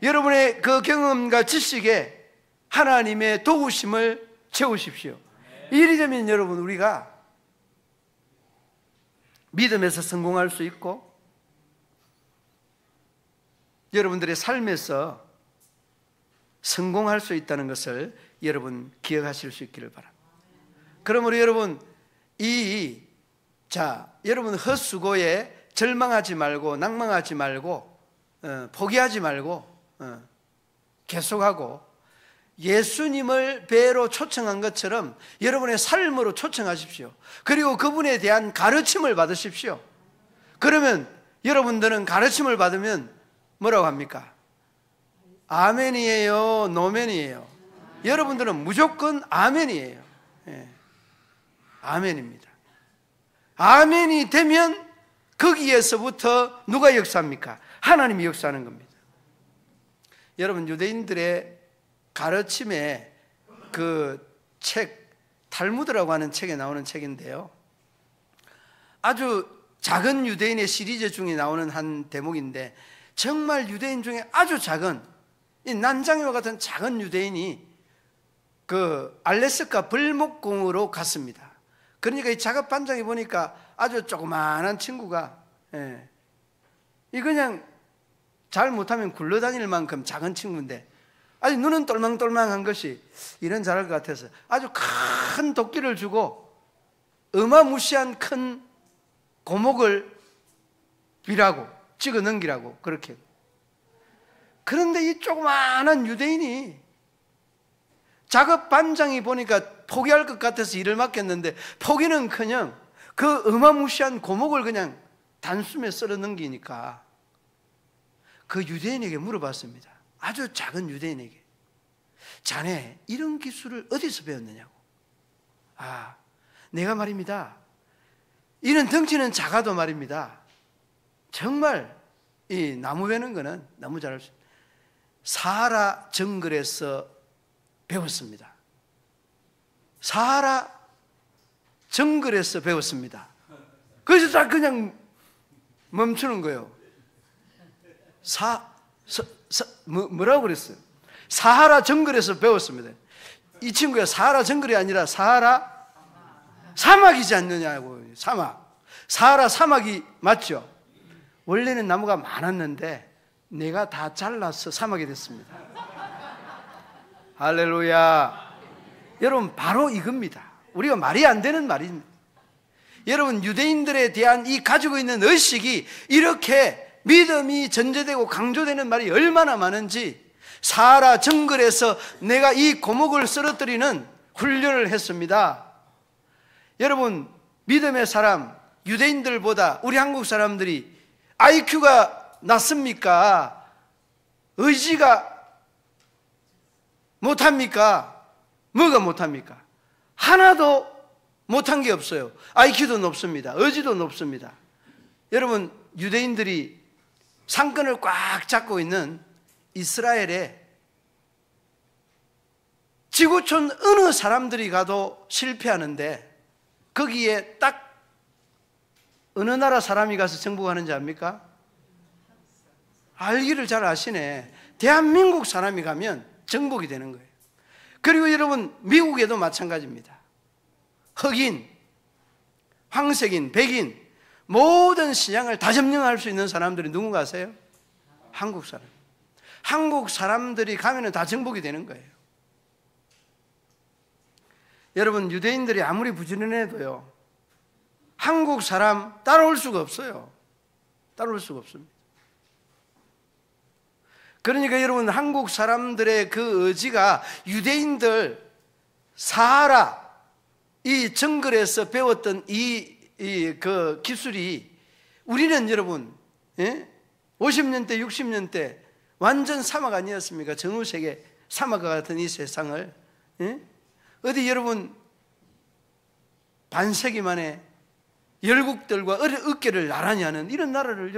여러분의 그 경험과 지식에 하나님의 도우심을 채우십시오. 이리 되면 여러분 우리가 믿음에서 성공할 수 있고 여러분들의 삶에서 성공할 수 있다는 것을 여러분 기억하실 수 있기를 바랍니다. 그러므로 여러분 여러분 헛수고에 절망하지 말고 낭망하지 말고 포기하지 말고 계속하고 예수님을 배로 초청한 것처럼 여러분의 삶으로 초청하십시오. 그리고 그분에 대한 가르침을 받으십시오. 그러면 여러분들은 가르침을 받으면 뭐라고 합니까? 아멘이에요? 노멘이에요? 여러분들은 무조건 아멘이에요. 아멘입니다. 아멘이 되면 거기에서부터 누가 역사합니까? 하나님이 역사하는 겁니다. 여러분 유대인들의 가르침에 그 책 탈무드라고 하는 책에 나오는 책인데요, 아주 작은 유대인의 시리즈 중에 나오는 한 대목인데 정말 유대인 중에 아주 작은 이 난장이와 같은 작은 유대인이 그 알래스카 벌목공으로 갔습니다. 그러니까 이 작업 반장이 보니까 아주 조그마한 친구가, 이 그냥 잘 못하면 굴러다닐 만큼 작은 친구인데 아주 눈은 똘망똘망한 것이 일은 잘할 것 같아서 아주 큰 도끼를 주고 어마무시한 큰 고목을 비라고 찍어 넘기라고 그렇게. 그런데 이 조그마한 유대인이 작업 반장이 보니까 포기할 것 같아서 일을 맡겼는데 포기는커녕 그 어마무시한 고목을 그냥 단숨에 썰어 넘기니까 그 유대인에게 물어봤습니다. 아주 작은 유대인에게, 자네 이런 기술을 어디서 배웠느냐고. 아, 내가 말입니다, 이런 덩치는 작아도 말입니다, 정말 이 나무 베는 거는 너무 잘할 수 있어요. 사하라 정글에서 배웠습니다. 사하라 정글에서 배웠습니다. 그래서 다 그냥 멈추는 거예요. 뭐라고 그랬어요? 사하라 정글에서 배웠습니다. 이 친구가 사하라 정글이 아니라 사하라 사막이지 않느냐고. 사막, 사하라 사막이 맞죠? 원래는 나무가 많았는데 내가 다 잘라서 사막이 됐습니다. 할렐루야. 여러분, 바로 이겁니다. 우리가 말이 안 되는 말입니다. 여러분, 유대인들에 대한 이 가지고 있는 의식이 이렇게 믿음이 전제되고 강조되는 말이 얼마나 많은지, 사하라 정글에서 내가 이 고목을 쓰러뜨리는 훈련을 했습니다. 여러분, 믿음의 사람, 유대인들보다 우리 한국 사람들이 IQ가 낮습니까? 의지가 못합니까? 뭐가 못합니까? 하나도 못한 게 없어요. IQ도 높습니다. 의지도 높습니다. 여러분, 유대인들이 상권을 꽉 잡고 있는 이스라엘에 지구촌 어느 사람들이 가도 실패하는데 거기에 딱 어느 나라 사람이 가서 정복하는지 압니까? 알기를 잘 아시네. 대한민국 사람이 가면 정복이 되는 거예요. 그리고 여러분, 미국에도 마찬가지입니다. 흑인, 황색인, 백인 모든 시장을 다 점령할 수 있는 사람들이 누군가 아세요? 한국 사람. 한국 사람들이 가면 다 정복이 되는 거예요. 여러분, 유대인들이 아무리 부지런해도요, 한국 사람 따라올 수가 없어요. 따라올 수가 없습니다. 그러니까 여러분, 한국 사람들의 그 의지가 유대인들 사하라 이 정글에서 배웠던 그 기술이 우리는 여러분 50년대 60년대 완전 사막 아니었습니까? 전후세계 사막과 같은 이 세상을 어디 여러분 반세기 만에 열국들과 어깨를 나란히 하는 이런 나라를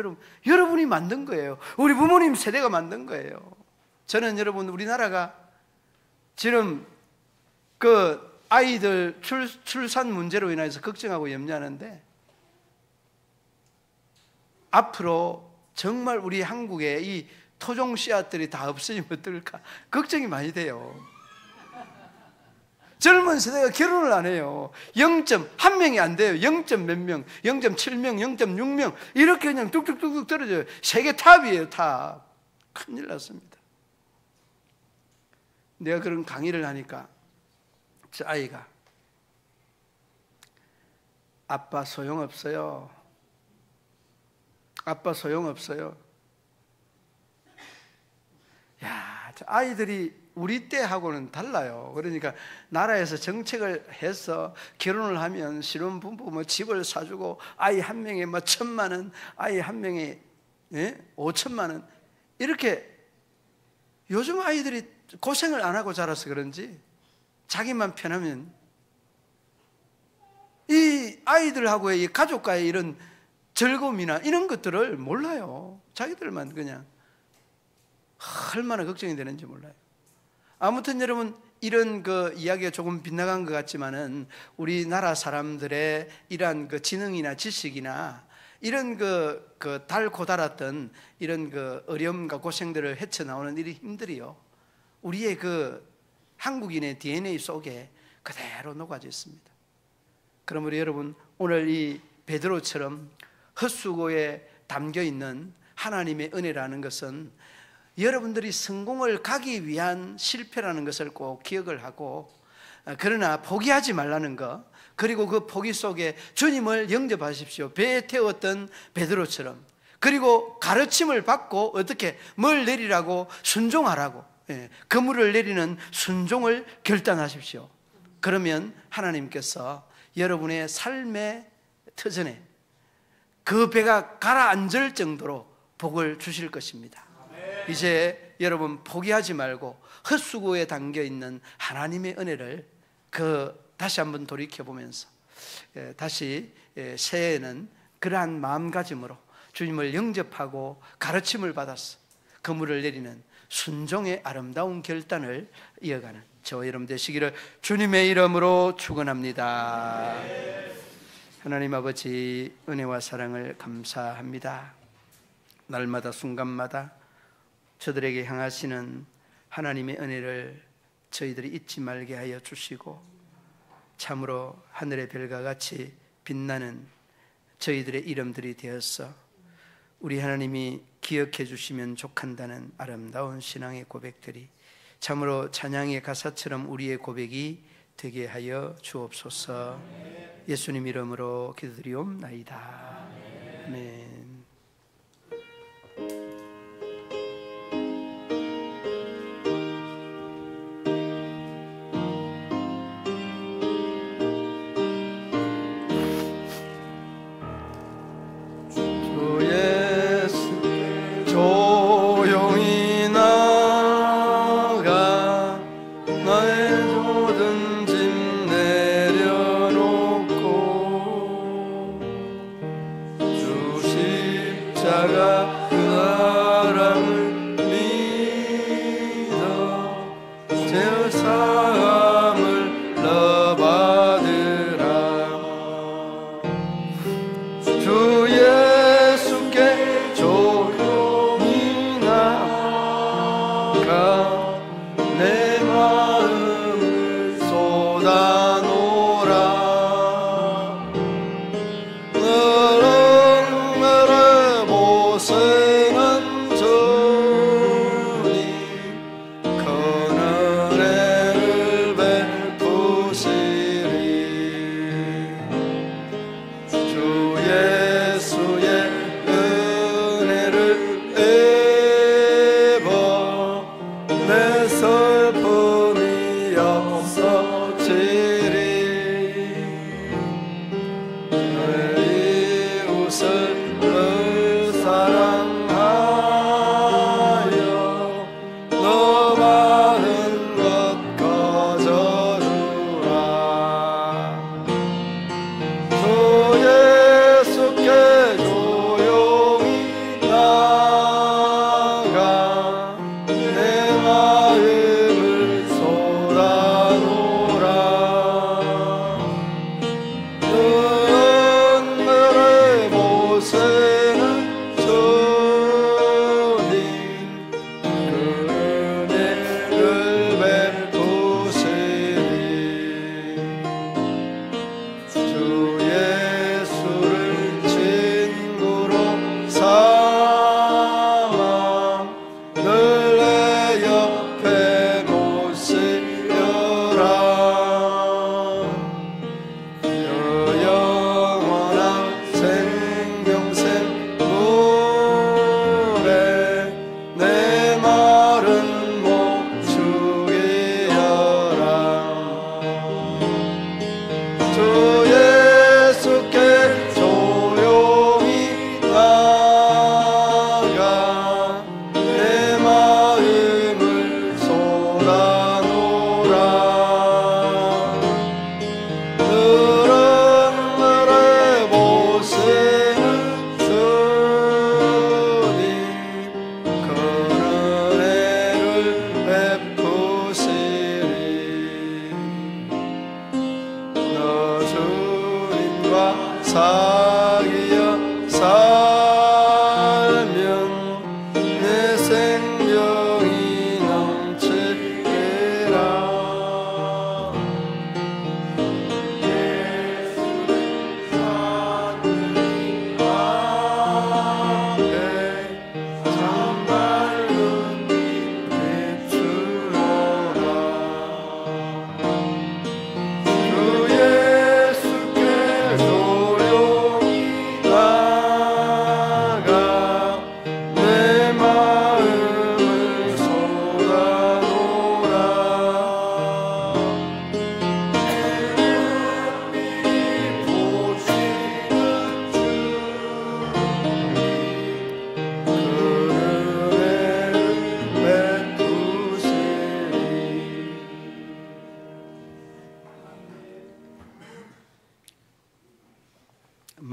여러분이 만든 거예요. 우리 부모님 세대가 만든 거예요. 저는 여러분, 우리나라가 지금 그 아이들 출산 문제로 인해서 걱정하고 염려하는데 앞으로 정말 우리 한국에 이 토종 씨앗들이 다 없어지면 어떨까 걱정이 많이 돼요. 젊은 세대가 결혼을 안 해요. 0.1명이 안 돼요. 0. 몇 명, 0.7명, 0.6명 이렇게 그냥 뚝뚝뚝뚝 떨어져요. 세계 탑이에요, 탑. 큰일 났습니다. 내가 그런 강의를 하니까 저 아이가 아빠 소용없어요. 아빠 소용없어요. 야, 저 아이들이 우리 때하고는 달라요. 그러니까 나라에서 정책을 해서 결혼을 하면 신혼부부 뭐 집을 사주고 아이 한 명에 뭐 1,000만 원, 아이 한 명에 5천만 원 이렇게. 요즘 아이들이 고생을 안 하고 자라서 그런지 자기만 편하면 이 아이들하고의 이 가족과의 이런 즐거움이나 이런 것들을 몰라요. 자기들만 그냥 얼마나 걱정이 되는지 몰라요. 아무튼 여러분, 이런 그 이야기가 조금 빗나간 것 같지만은 우리나라 사람들의 이러한 그 지능이나 지식이나 이런 그 달고 달았던 이런 그 어려움과 고생들을 헤쳐나오는 이 힘들이요, 우리의 그 한국인의 DNA 속에 그대로 녹아져 있습니다. 그러므로 여러분, 오늘 이 베드로처럼 헛수고에 담겨 있는 하나님의 은혜라는 것은 여러분들이 성공을 가기 위한 실패라는 것을 꼭 기억을 하고, 그러나 포기하지 말라는 것, 그리고 그 포기 속에 주님을 영접하십시오. 배에 태웠던 베드로처럼. 그리고 가르침을 받고 어떻게 뭘 내리라고? 순종하라고. 그물을 내리는 순종을 결단하십시오. 그러면 하나님께서 여러분의 삶의 터전에 그 배가 가라앉을 정도로 복을 주실 것입니다. 이제 여러분 포기하지 말고 헛수고에 담겨있는 하나님의 은혜를 다시 한번 돌이켜보면서 다시 새해에는 그러한 마음가짐으로 주님을 영접하고 가르침을 받아서 그물을 내리는 순종의 아름다운 결단을 이어가는 저와 여러분 되시기를 주님의 이름으로 축원합니다. 하나님 아버지, 은혜와 사랑을 감사합니다. 날마다 순간마다 저들에게 향하시는 하나님의 은혜를 저희들이 잊지 말게 하여 주시고, 참으로 하늘의 별과 같이 빛나는 저희들의 이름들이 되어서 우리 하나님이 기억해 주시면 족한다는 아름다운 신앙의 고백들이 참으로 찬양의 가사처럼 우리의 고백이 되게 하여 주옵소서. 예수님 이름으로 기도드리옵나이다. 아멘.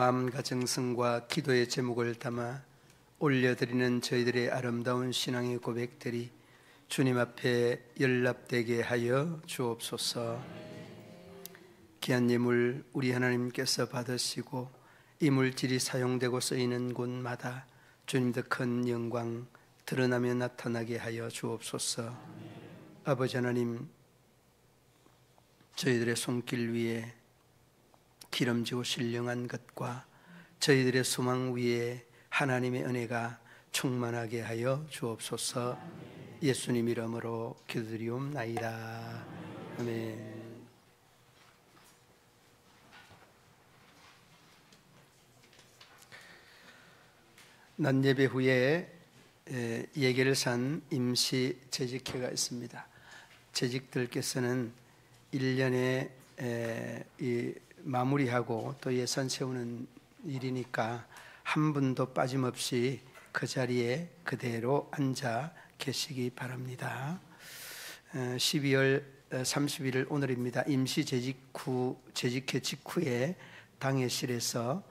마음과 정성과 기도의 제목을 담아 올려드리는 저희들의 아름다운 신앙의 고백들이 주님 앞에 연락되게 하여 주옵소서. 귀한 예물 우리 하나님께서 받으시고 이 물질이 사용되고 쓰이는 곳마다 주님 더 큰 영광 드러나며 나타나게 하여 주옵소서. 아버지 하나님, 저희들의 손길 위에 기름지고 신령한 것과 저희들의 소망 위에 하나님의 은혜가 충만하게 하여 주옵소서. 예수님 이름으로 기도드리옵나이다. 아멘. 낮 예배 후에 예결산 임시 재직회가 있습니다. 재직들께서는 1년에 마무리하고 또 예산 세우는 일이니까 한 분도 빠짐없이 그 자리에 그대로 앉아 계시기 바랍니다. 12월 31일 오늘입니다. 임시 재직회 직후에 당회실에서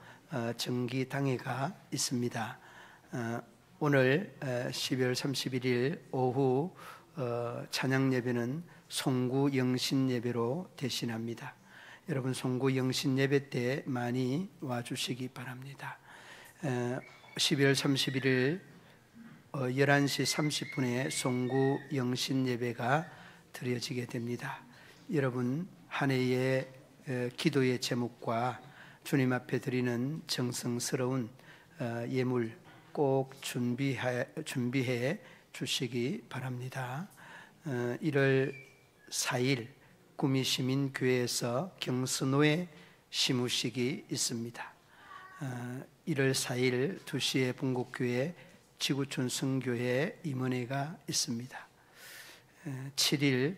정기 당회가 있습니다. 오늘 12월 31일 오후 찬양 예배는 송구 영신 예배로 대신합니다. 여러분 송구 영신 예배 때 많이 와주시기 바랍니다. 12월 31일 11시 30분에 송구 영신 예배가 드려지게 됩니다. 여러분 한 해의 기도의 제목과 주님 앞에 드리는 정성스러운 예물 꼭 준비해 주시기 바랍니다. 1월 4일 구미시민교회에서 경선호의 시무식이 있습니다. 1월 4일 2시에 bun국교회 지구촌 성교회 임원회가 있습니다. 7일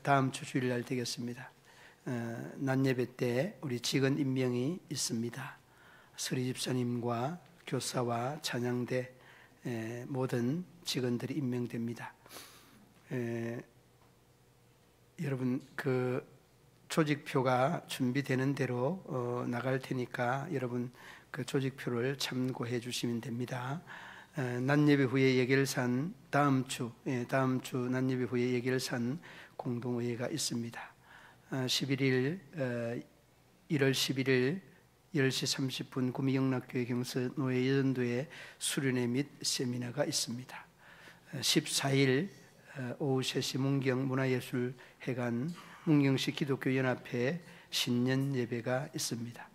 다음 주 주일날 되겠습니다. 낮 예배 때 우리 직원 임명이 있습니다. 서리 집사님과 교사와 찬양대 모든 직원들이 임명됩니다. 여러분 그 조직표가 준비되는 대로 나갈 테니까 여러분 그 조직표를 참고해 주시면 됩니다. 낮 예배 후에 예결산 다음 주 낮 예배 후에 예결산 공동회의가 있습니다. 1월 11일 10시 30분 구미영락교회 경서노예 여전도회 수련회 및 세미나가 있습니다. 14일 오후 3시 문경 문화예술회관 문경시 기독교연합회 신년 예배가 있습니다.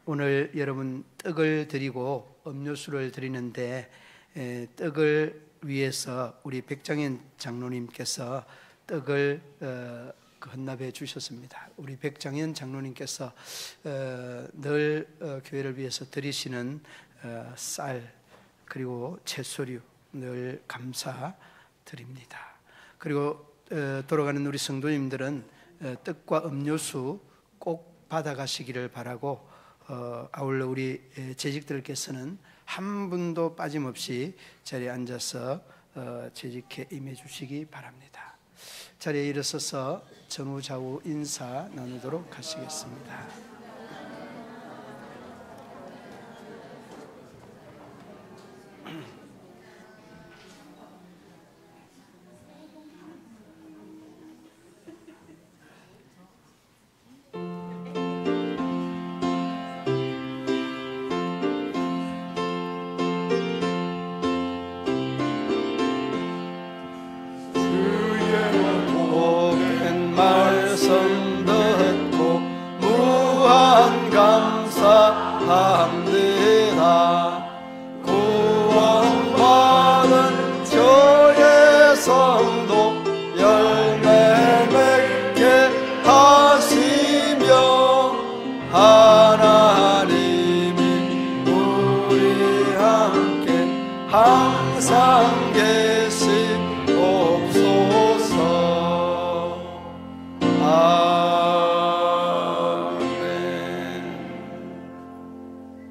오늘 여러분 떡을 드리고 음료수를 드리는데 떡을 위해서 우리 백장현 장로님께서 떡을 헌납해 주셨습니다. 우리 백장현 장로님께서 늘 교회를 위해서 드리시는 쌀 그리고 채소류 늘 감사드립니다. 그리고 돌아가는 우리 성도님들은 떡과 음료수 꼭 받아가시기를 바라고 아울러 우리 재직들께서는 한 분도 빠짐없이 자리에 앉아서 재직에 임해 주시기 바랍니다. 자리에 일어서서 전후좌우 인사 나누도록 하시겠습니다. 말씀 듣고 무한 감사합니다. 구원받은 저의 성도 열매 맺게 하시며 하나님이 우리 함께 항상 계시옵소서.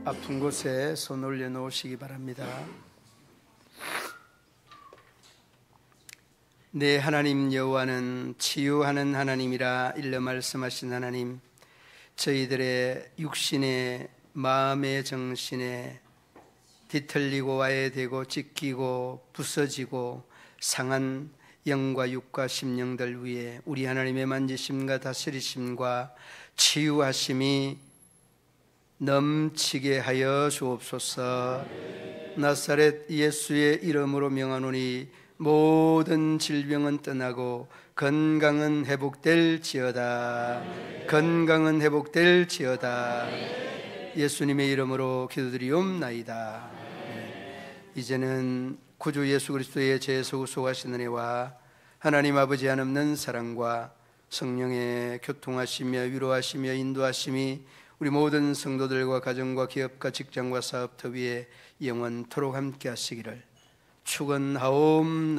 아픈 곳에 손 올려놓으시기 바랍니다. 내 하나님 여호와는 치유하는 하나님이라 일러 말씀하신 하나님, 저희들의 육신의 마음의 정신에 뒤틀리고 와해되고 찢기고 부서지고 상한 영과 육과 심령들 위에 우리 하나님의 만지심과 다스리심과 치유하심이 넘치게 하여 주옵소서. 나사렛 예수의 이름으로 명하노니 모든 질병은 떠나고 건강은 회복될지어다. 건강은 회복될지어다. 예수님의 이름으로 기도드리옵나이다. 이제는 구주 예수 그리스도의 죄에서 구속하신 은혜와 하나님 아버지 한없는 사랑과 성령의 교통하시며 위로하시며 인도하심이 우리 모든 성도들과 가정과 기업과 직장과 사업터 위에 영원토록 함께 하시기를 축원하옵나이다.